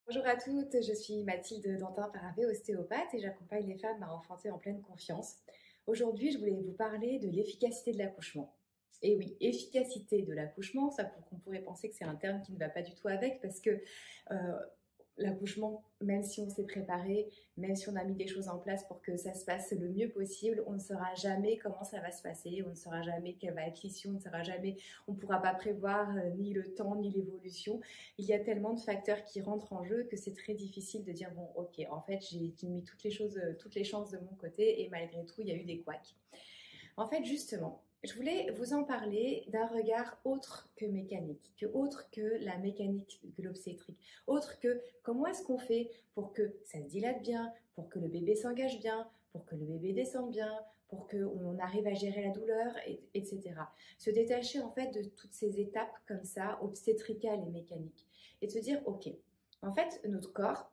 Bonjour à toutes, je suis Mathilde Dantin-Paravé, ostéopathe et j'accompagne les femmes à enfanter en pleine confiance. Aujourd'hui, je voulais vous parler de l'efficacité de l'accouchement. Et oui, efficacité de l'accouchement, ça qu'on pourrait penser que c'est un terme qui ne va pas du tout avec parce que euh, l'accouchement, même si on s'est préparé, même si on a mis des choses en place pour que ça se passe le mieux possible, on ne saura jamais comment ça va se passer, on ne saura jamais quelle va être l'issue, on ne saura jamais, on ne pourra pas prévoir ni le temps ni l'évolution. Il y a tellement de facteurs qui rentrent en jeu que c'est très difficile de dire bon ok, en fait j'ai mis toutes les choses, toutes les chances de mon côté et malgré tout il y a eu des couacs. En fait, justement, je voulais vous en parler d'un regard autre que mécanique, autre que la mécanique de l'obstétrique, autre que comment est-ce qu'on fait pour que ça se dilate bien, pour que le bébé s'engage bien, pour que le bébé descende bien, pour qu'on arrive à gérer la douleur, etc. Se détacher en fait de toutes ces étapes comme ça, obstétricales et mécaniques, et de se dire, ok, en fait, notre corps,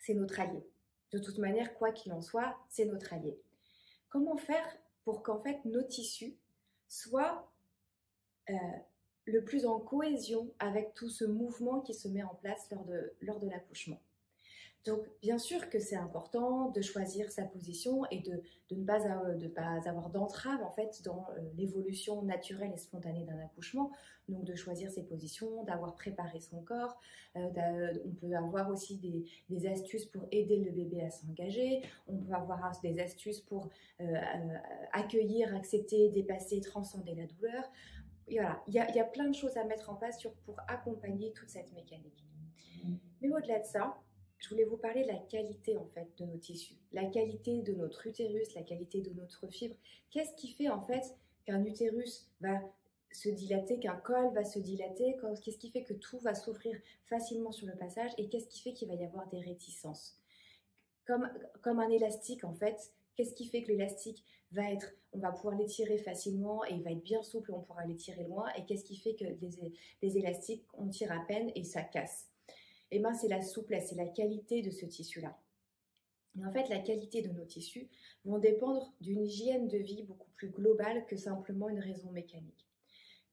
c'est notre allié. De toute manière, quoi qu'il en soit, c'est notre allié. Comment faire pour qu'en fait nos tissus soient euh, le plus en cohésion avec tout ce mouvement qui se met en place lors de l'accouchement. Donc, bien sûr que c'est important de choisir sa position et de pas avoir d'entrave en fait dans l'évolution naturelle et spontanée d'un accouchement. Donc, de choisir ses positions, d'avoir préparé son corps. On peut avoir aussi des astuces pour aider le bébé à s'engager. On peut avoir des astuces pour accueillir, accepter, dépasser, transcender la douleur. Et voilà, il y a plein de choses à mettre en place pour accompagner toute cette mécanique. Mais au-delà de ça, je voulais vous parler de la qualité en fait de nos tissus, la qualité de notre utérus, la qualité de notre fibre. Qu'est-ce qui fait en fait qu'un utérus va se dilater, qu'un col va se dilater, qu'est-ce qui fait que tout va s'ouvrir facilement sur le passage et qu'est-ce qui fait qu'il va y avoir des réticences comme, comme un élastique en fait. Qu'est-ce qui fait que l'élastique on va pouvoir l'étirer facilement et il va être bien souple, on pourra l'étirer loin. Et qu'est-ce qui fait que les élastiques, on tire à peine et ça casse? Eh ben, c'est la souplesse, c'est la qualité de ce tissu-là. Et en fait, la qualité de nos tissus vont dépendre d'une hygiène de vie beaucoup plus globale que simplement une raison mécanique.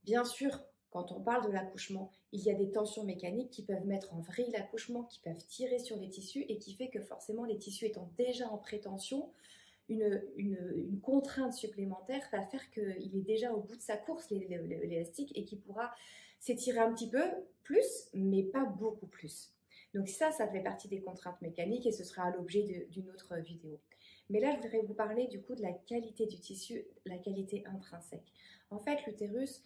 Bien sûr, quand on parle de l'accouchement, il y a des tensions mécaniques qui peuvent mettre en vrille l'accouchement, qui peuvent tirer sur les tissus et qui fait que forcément les tissus étant déjà en prétention, une contrainte supplémentaire va faire qu'il est déjà au bout de sa course, l'élastique, et qu'il pourra s'étirer un petit peu plus, mais pas beaucoup plus. Donc ça fait partie des contraintes mécaniques et ce sera l'objet d'une autre vidéo. Mais là, je voudrais vous parler du coup de la qualité du tissu, la qualité intrinsèque. En fait, l'utérus,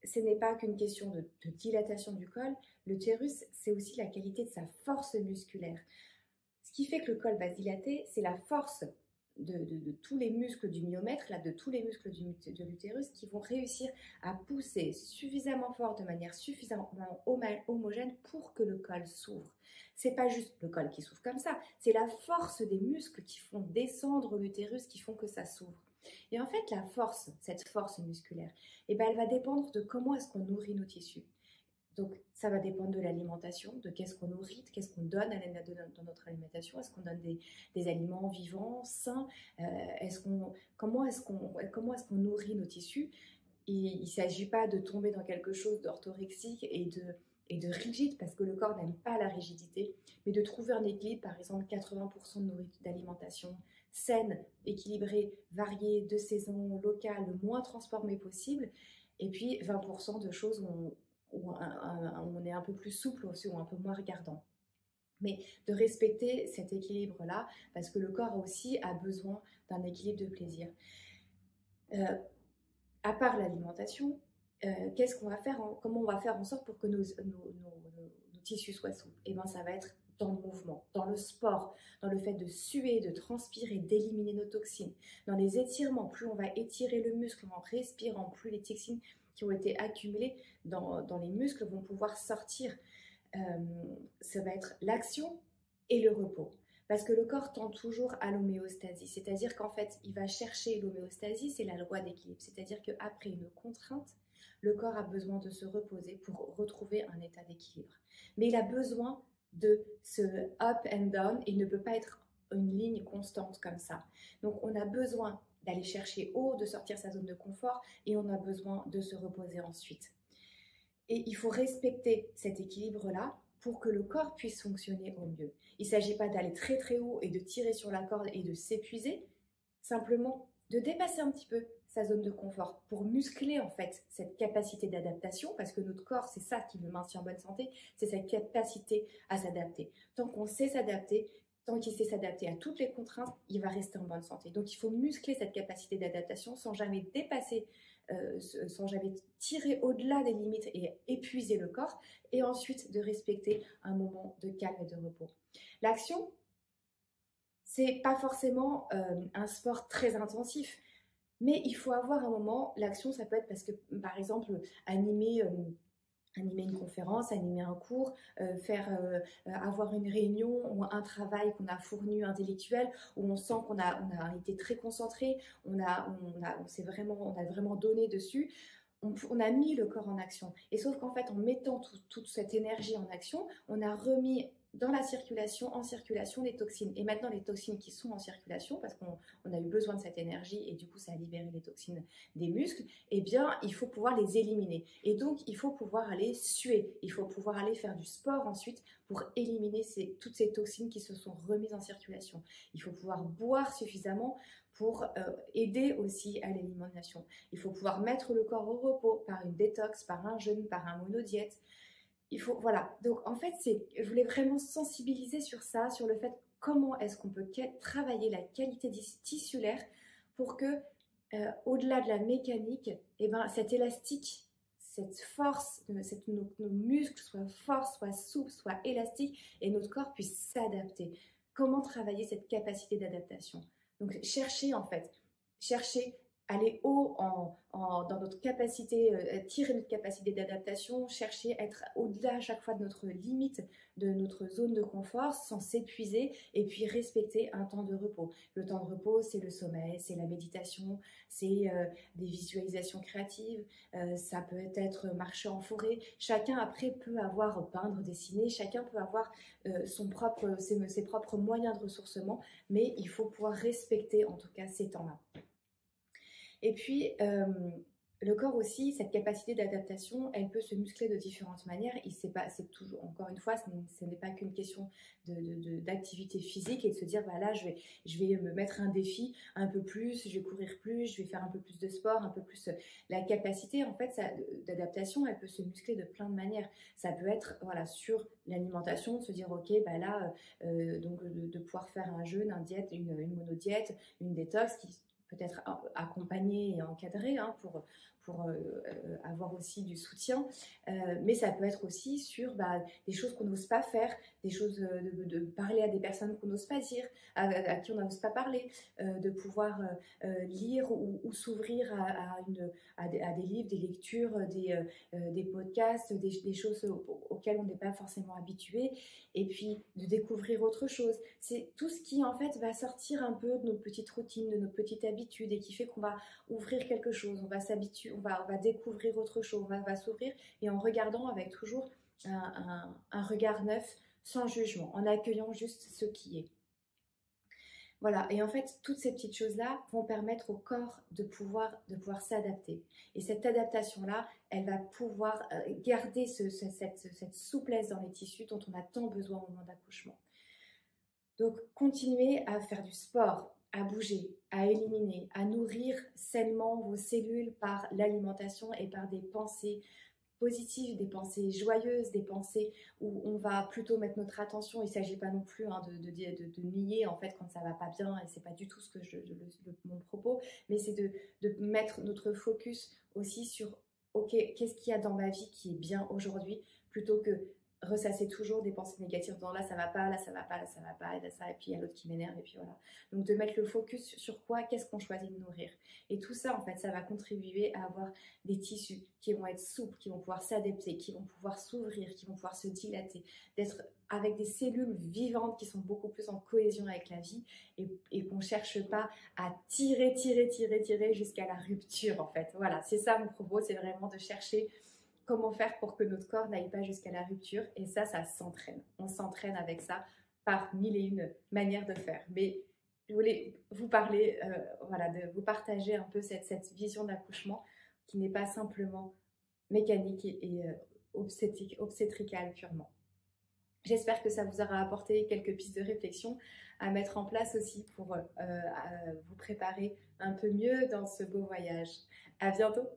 ce n'est pas qu'une question de dilatation du col. L'utérus, c'est aussi la qualité de sa force musculaire. Ce qui fait que le col va se dilater, c'est la force de tous les muscles du myomètre, là, de tous les muscles de l'utérus qui vont réussir à pousser suffisamment fort, de manière suffisamment homogène pour que le col s'ouvre. C'est pas juste le col qui s'ouvre comme ça, c'est la force des muscles qui font descendre l'utérus qui font que ça s'ouvre. Et en fait, la force, cette force musculaire, eh ben, elle va dépendre de comment est-ce qu'on nourrit nos tissus. Donc, ça va dépendre de l'alimentation, de qu'est-ce qu'on nourrit, qu'est-ce qu'on donne dans notre alimentation. Est-ce qu'on donne des aliments vivants, sains? Comment est-ce qu'on nourrit nos tissus? Et il ne s'agit pas de tomber dans quelque chose d'orthorexique et de rigide, parce que le corps n'aime pas la rigidité, mais de trouver un équilibre, par exemple 80% d'alimentation saine, équilibrée, variée, de saison, locale, le moins transformée possible, et puis 20% de choses où on est un peu plus souple aussi, ou un peu moins regardant. Mais de respecter cet équilibre-là, parce que le corps aussi a besoin d'un équilibre de plaisir. À part l'alimentation, qu'est-ce qu'on va faire, comment on va faire en sorte pour que nos tissus soient souples? Et bien, ça va être dans le mouvement, dans le sport, dans le fait de suer, de transpirer, d'éliminer nos toxines, dans les étirements. Plus on va étirer le muscle en respirant, plus les toxines qui ont été accumulées dans les muscles vont pouvoir sortir. Ça va être l'action et le repos. Parce que le corps tend toujours à l'homéostasie. C'est-à-dire qu'en fait, il va chercher l'homéostasie, c'est la loi d'équilibre. C'est-à-dire qu'après une contrainte, le corps a besoin de se reposer pour retrouver un état d'équilibre. Mais il a besoin de ce up and down. Il ne peut pas être une ligne constante comme ça. Donc, on a besoin d'aller chercher haut, de sortir sa zone de confort et on a besoin de se reposer ensuite. Et il faut respecter cet équilibre-là pour que le corps puisse fonctionner au mieux. Il ne s'agit pas d'aller très très haut et de tirer sur la corde et de s'épuiser, simplement de dépasser un petit peu sa zone de confort pour muscler en fait cette capacité d'adaptation, parce que notre corps, c'est ça qui le maintient en bonne santé, c'est sa capacité à s'adapter. Tant qu'on sait s'adapter, tant qu'il sait s'adapter à toutes les contraintes, il va rester en bonne santé. Donc il faut muscler cette capacité d'adaptation sans jamais dépasser, sans jamais tirer au-delà des limites et épuiser le corps, et ensuite de respecter un moment de calme et de repos. L'action, c'est pas forcément un sport très intensif, mais il faut avoir un moment. L'action, ça peut être parce que, par exemple, animer une conférence, animer un cours, avoir une réunion ou un travail qu'on a fourni intellectuel, où on sent qu'on a été très concentré, on a vraiment donné dessus. On a mis le corps en action. Et sauf qu'en fait, en mettant toute cette énergie en action, on a remis en circulation des toxines. Et maintenant, les toxines qui sont en circulation, parce qu'on a eu besoin de cette énergie et du coup, ça a libéré les toxines des muscles, eh bien, il faut pouvoir les éliminer. Et donc, il faut pouvoir aller suer. Il faut pouvoir aller faire du sport ensuite pour éliminer toutes ces toxines qui se sont remises en circulation. Il faut pouvoir boire suffisamment pour aider aussi à l'élimination. Il faut pouvoir mettre le corps au repos par une détox, par un jeûne, par un monodiète. Voilà. Donc en fait, je voulais vraiment sensibiliser sur ça, sur le fait comment est-ce qu'on peut travailler la qualité tissulaire pour que, au-delà de la mécanique, eh ben, cet élastique, cette force, nos muscles soient forts, soient souples, soient élastiques et notre corps puisse s'adapter. Comment travailler cette capacité d'adaptation? Donc chercher aller haut dans notre capacité, tirer notre capacité d'adaptation, chercher à être au-delà à chaque fois de notre limite, de notre zone de confort, sans s'épuiser, et puis respecter un temps de repos. Le temps de repos, c'est le sommeil, c'est la méditation, c'est des visualisations créatives, ça peut être marcher en forêt. Chacun après peut avoir peindre, dessiner, chacun peut avoir ses propres moyens de ressourcement, mais il faut pouvoir respecter en tout cas ces temps-là. Et puis, le corps aussi, cette capacité d'adaptation, elle peut se muscler de différentes manières. C'est toujours, encore une fois, ce n'est pas qu'une question d'activité physique et de se dire, bah là, je vais me mettre un défi un peu plus, je vais courir plus, je vais faire un peu plus de sport, un peu plus. La capacité, en fait, d'adaptation, elle peut se muscler de plein de manières. Ça peut être, voilà, sur l'alimentation, de se dire, ok, bah là, donc de pouvoir faire un jeûne, un diète, une monodiète, une détox qui peut-être accompagné et encadré pour avoir aussi du soutien, mais ça peut être aussi sur des choses qu'on n'ose pas faire, des choses de parler à des personnes qu'on n'ose pas dire, à qui on n'ose pas parler, de pouvoir lire ou s'ouvrir à des livres, des lectures, des podcasts, des choses auxquelles on n'est pas forcément habitué, et puis de découvrir autre chose. C'est tout ce qui en fait va sortir un peu de nos petites routines, de nos petites habitudes, et qui fait qu'on va ouvrir quelque chose, on va s'habituer, on va découvrir autre chose, on va s'ouvrir, et en regardant avec toujours un regard neuf, sans jugement, en accueillant juste ce qui est. Voilà, et en fait, toutes ces petites choses-là vont permettre au corps de pouvoir s'adapter. Et cette adaptation-là, elle va pouvoir garder cette souplesse dans les tissus dont on a tant besoin au moment d'accouchement. Donc, continuez à faire du sport, à bouger, à éliminer, à nourrir sainement vos cellules par l'alimentation et par des pensées positives, des pensées joyeuses, des pensées où on va plutôt mettre notre attention. Il ne s'agit pas non plus de nier en fait quand ça ne va pas bien, et c'est pas du tout ce que mon propos, mais c'est de mettre notre focus aussi sur ok, qu'est-ce qu'il y a dans ma vie qui est bien aujourd'hui, plutôt que ressasser toujours des pensées négatives dans là ça va pas, là ça va pas, là ça va pas, et là ça, et puis il y a l'autre qui m'énerve, et puis voilà. Donc de mettre le focus sur quoi, qu'est-ce qu'on choisit de nourrir. Et tout ça, en fait, ça va contribuer à avoir des tissus qui vont être souples, qui vont pouvoir s'adapter, qui vont pouvoir s'ouvrir, qui vont pouvoir se dilater, d'être avec des cellules vivantes qui sont beaucoup plus en cohésion avec la vie, et qu'on ne cherche pas à tirer jusqu'à la rupture, en fait. Voilà, c'est ça mon propos, c'est vraiment de chercher comment faire pour que notre corps n'aille pas jusqu'à la rupture, et ça s'entraîne. On s'entraîne avec ça par mille et une manières de faire. Mais je voulais vous parler, de vous partager un peu cette vision d'accouchement qui n'est pas simplement mécanique et obstétricale purement. J'espère que ça vous aura apporté quelques pistes de réflexion à mettre en place aussi pour vous préparer un peu mieux dans ce beau voyage. À bientôt!